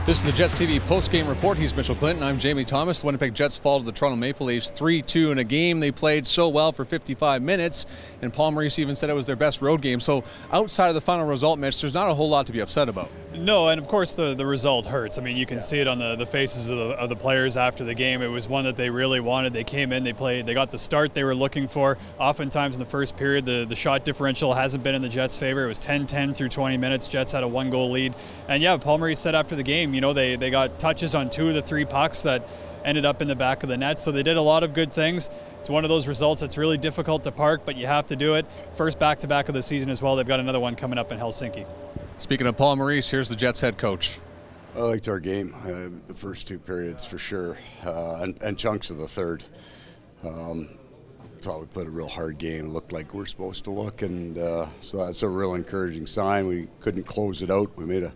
This is the JetsTV Postgame Report. He's Mitchell Clinton. I'm Jamie Thomas. The Winnipeg Jets fall to the Toronto Maple Leafs 3-2 in a game they played so well for 55 minutes. And Paul Maurice even said it was their best road game. So outside of the final result, Mitch, there's not a whole lot to be upset about. No, and of course the result hurts. I mean, you can see it on the faces of the players after the game. It was one that they really wanted. They came in, they played, they got the start they were looking for. Oftentimes in the first period, the shot differential hasn't been in the Jets' favor. It was 10-10 through 20 minutes. Jets had a 1-goal lead. And yeah, Paul Maurice said after the game, you know, they got touches on 2 of the 3 pucks that ended up in the back of the net. So they did a lot of good things. It's one of those results that's really difficult to park, but you have to do it. First back-to-back of the season as well. They've got another one coming up in Helsinki. Speaking of Paul Maurice, here's the Jets head coach. I liked our game, the first 2 periods for sure, and chunks of the third. Thought we played a real hard game, looked like we're supposed to look, and so that's a real encouraging sign. We couldn't close it out. We made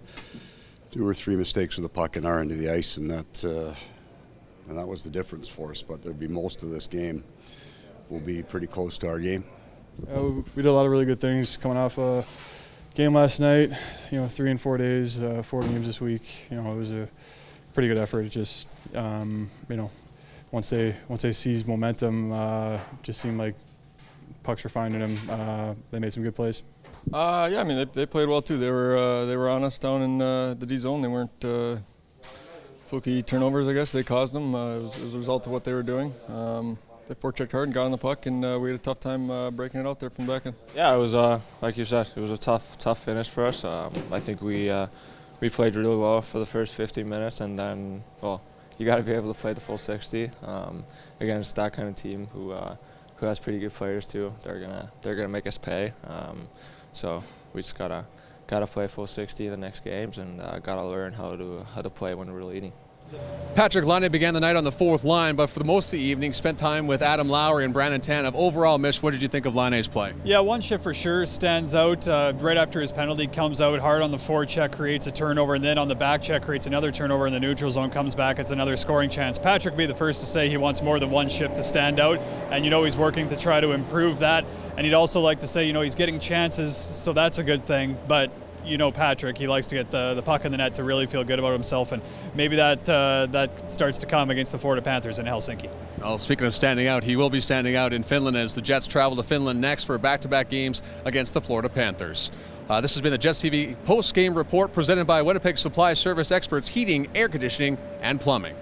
2 or 3 mistakes with the puck in our end of the ice, and that was the difference for us. But there'd be most of this game will be pretty close to our game. We did a lot of really good things coming off a game last night. You know, 3 and 4 days, 4 games this week. You know, it was a pretty good effort. It just, you know, once they seized momentum, just seemed like pucks were finding them. They made some good plays. Yeah, I mean they played well too. They were on us down in the D zone. They weren't fluky turnovers, I guess. They caused them. It was a result of what they were doing. They forechecked hard and got on the puck, and we had a tough time breaking it out there from the back end. Yeah, it was like you said, it was a tough finish for us. I think we played really well for the first 50 minutes, and then, well, you got to be able to play the full 60 against that kind of team who has pretty good players too. They're gonna make us pay. So we just gotta play full 60 in the next games, and gotta learn how to play when we're leading. Patrik Laine began the night on the 4th line, but for the most of the evening spent time with Adam Lowry and Brandon Tanev. Overall, Mitch, what did you think of Laine's play? Yeah, one shift for sure stands out. Right after his penalty, comes out hard on the forecheck, creates a turnover, and then on the back check creates another turnover in the neutral zone, comes back, it's another scoring chance. Patrik will be the first to say he wants more than one shift to stand out, and you know he's working to try to improve that. And he'd also like to say, you know, he's getting chances, so that's a good thing, but you know Patrik, he likes to get the puck in the net to really feel good about himself, and maybe that starts to come against the Florida Panthers in Helsinki. Well, speaking of standing out, he will be standing out in Finland as the Jets travel to Finland next for back-to-back games against the Florida Panthers. This has been the JetsTV Post-Game Report presented by Winnipeg Supply Service Experts, heating, air conditioning, and plumbing.